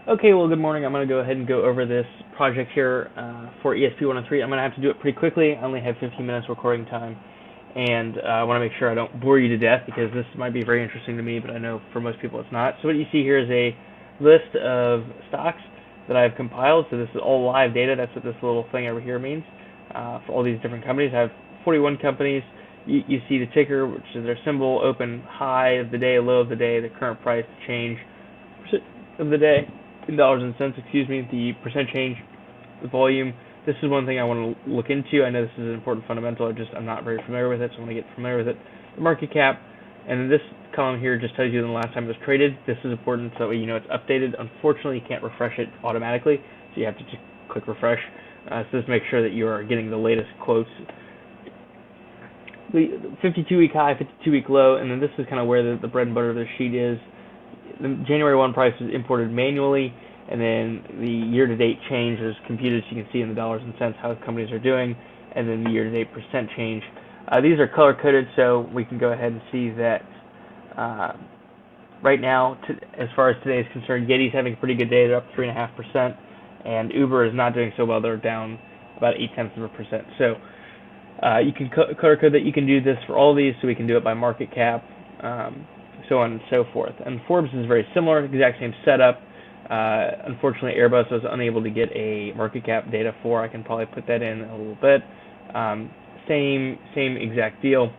Okay, well, good morning. I'm going to go ahead and go over this project here for ESP 103. I'm going to have to do it pretty quickly. I only have 15 minutes recording time, and I want to make sure I don't bore you to death because this might be very interesting to me, but I know for most people it's not. So what you see here is a list of stocks that I've compiled. So this is all live data. That's what this little thing over here means for all these different companies. I have 41 companies. You see the ticker, which is their symbol, open, high of the day, low of the day, the current price, change of the day. In dollars and cents, the percent change, the volume. This is one thing I want to look into. I know this is an important fundamental. I'm not very familiar with it, so I want to get familiar with it. The market cap, and then this column here just tells you the last time it was traded. This is important so that way you know it's updated. Unfortunately, you can't refresh it automatically, so you have to just click refresh. So just make sure that you are getting the latest quotes. The 52-week high, 52-week low, and then this is kind of where the bread and butter of the sheet is. The January 1 price is imported manually, and then the year-to-date change is computed so you can see in the dollars and cents how companies are doing, and then the year-to-date percent change. These are color-coded, so we can go ahead and see that right now, as far as today is concerned, Yeti's having a pretty good day. They're up 3.5%, and Uber is not doing so well. They're down about 0.8%. So you can color-code that. You can do this for all of these, so we can do it by market cap. So on and so forth. And Forbes is very similar, exact same setup. Unfortunately, Airbus was unable to get a market cap data for. I can probably put that in a little bit. Same exact deal.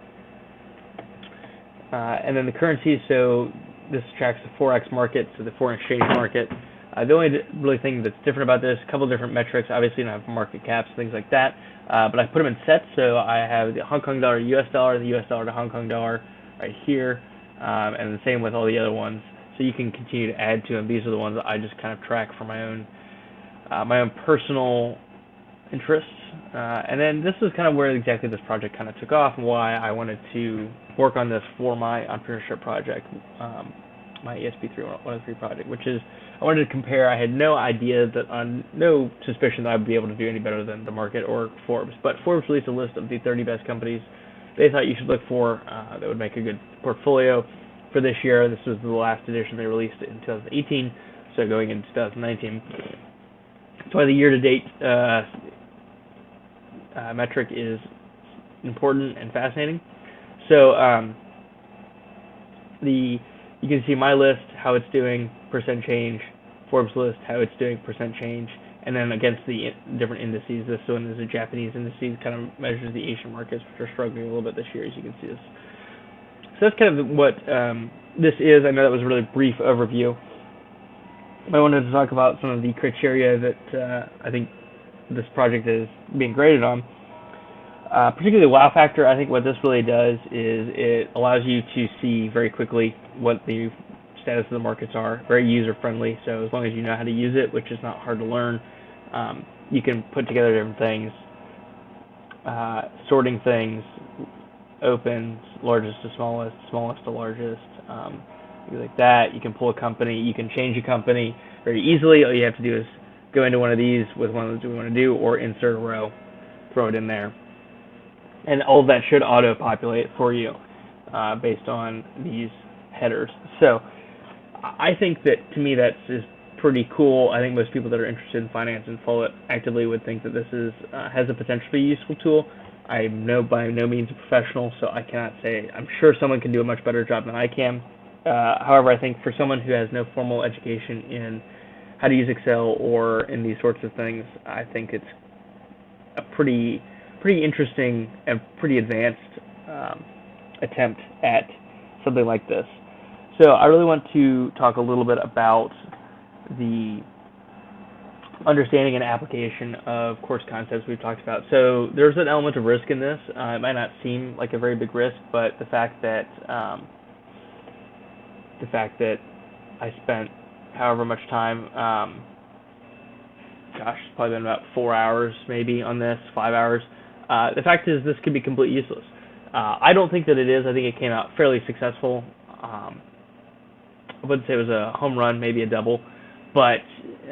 And then the currencies, so this tracks the Forex market, so the foreign exchange market. The only really thing that's different about this, a couple different metrics. Obviously, you don't have market caps, things like that. But I put them in sets, so I have the Hong Kong dollar to US dollar, the US dollar to Hong Kong dollar right here. And the same with all the other ones. So you can continue to add to them. These are the ones that I just kind of track for my own personal interests. And then this is kind of where exactly this project kind of took off and why I wanted to work on this for my entrepreneurship project, my ESP 103 project, which is I wanted to compare. I had no idea no suspicion that I would be able to do any better than the market or Forbes. But Forbes released a list of the 30 best companies they thought you should look for that would make a good portfolio for this year. This was the last edition they released in 2018, so going into 2019. That's why the year-to-date metric is important and fascinating. So you can see my list, how it's doing, percent change, Forbes list, how it's doing, percent change, and then against the different indices. This one is a Japanese indices, kind of measures the Asian markets, which are struggling a little bit this year, as you can see this. So that's kind of what this is. I know that was a really brief overview. I wanted to talk about some of the criteria that I think this project is being graded on. Particularly the wow factor, I think what this really does is it allows you to see very quickly what the status of the markets are. Very user-friendly, so as long as you know how to use it, which is not hard to learn, you can put together different things, sorting things, opens, largest to smallest, smallest to largest, things like that. You can pull a company, you can change a company very easily. All you have to do is go into one of these with one of those we want to do, or insert a row, throw it in there. And all of that should auto-populate for you based on these headers. So I think that, to me, that is pretty cool. I think most people that are interested in finance and follow it actively would think that this has the potential to be a useful tool. I'm by no means a professional, so I cannot say. I'm sure someone can do a much better job than I can. However, I think for someone who has no formal education in how to use Excel or in these sorts of things, I think it's a pretty interesting and pretty advanced attempt at something like this. So I really want to talk a little bit about the understanding and application of course concepts we've talked about. So there's an element of risk in this. It might not seem like a very big risk, but the fact that I spent however much time, it's probably been about 4 hours maybe on this, 5 hours. The fact is this could be completely useless. I don't think that it is. I think it came out fairly successful. I wouldn't say it was a home run, maybe a double, but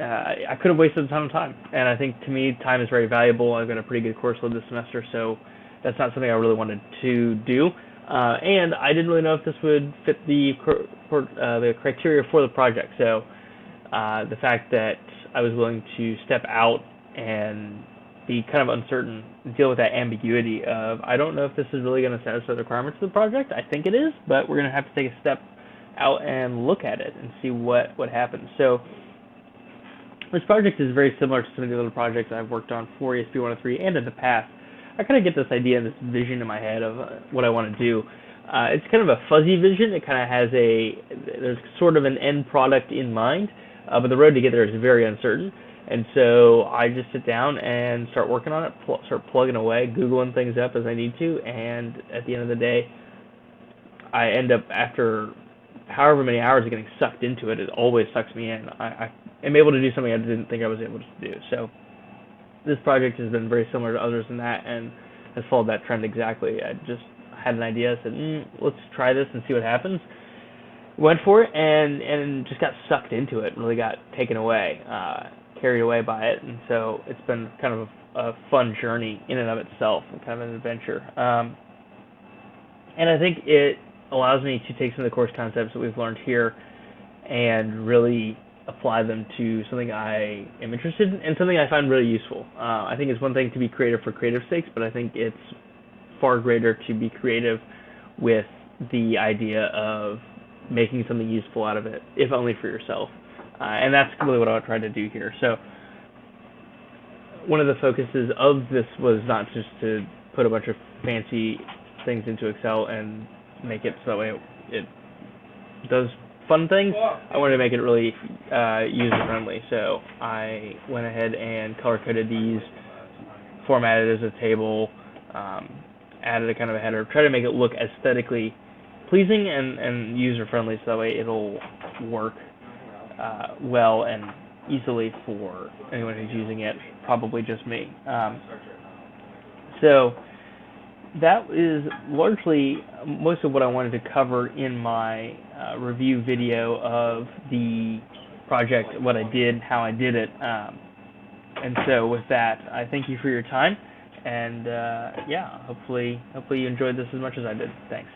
I could have wasted a ton of time. And I think, to me, time is very valuable. I've got a pretty good course load this semester, so that's not something I really wanted to do. And I didn't really know if this would fit the criteria for the project. So The fact that I was willing to step out and be kind of uncertain, deal with that ambiguity of I don't know if this is really going to satisfy the requirements of the project. I think it is, but we're going to have to take a step out and look at it and see what happens. So this project is very similar to some of the other projects I've worked on for ESP 103 and in the past. I kind of get this idea and this vision in my head of what I want to do. It's kind of a fuzzy vision. It kind of has there's sort of an end product in mind, but the road to get there is very uncertain. And so I just sit down and start working on it, start plugging away, Googling things up as I need to, and at the end of the day, I end up, after however many hours of getting sucked into it, it always sucks me in. I am able to do something I didn't think I was able to do. So this project has been very similar to others in that and has followed that trend exactly. I just had an idea, said, let's try this and see what happens. Went for it and just got sucked into it, really got taken away, carried away by it. And so it's been kind of a fun journey in and of itself, kind of an adventure. And I think it allows me to take some of the course concepts that we've learned here and really apply them to something I am interested in and something I find really useful. I think it's one thing to be creative for creative sakes, but I think it's far greater to be creative with the idea of making something useful out of it, if only for yourself. And that's really what I tried to do here. So one of the focuses of this was not just to put a bunch of fancy things into Excel and make it so that way it does fun things. I wanted to make it really user-friendly. So I went ahead and color-coded these, formatted as a table, added a kind of a header, try to make it look aesthetically pleasing and user-friendly so that way it'll work well and easily for anyone who's using it, probably just me. So that is largely most of what I wanted to cover in my review video of the project, what I did, how I did it. And so with that, I thank you for your time. And yeah, hopefully you enjoyed this as much as I did. Thanks.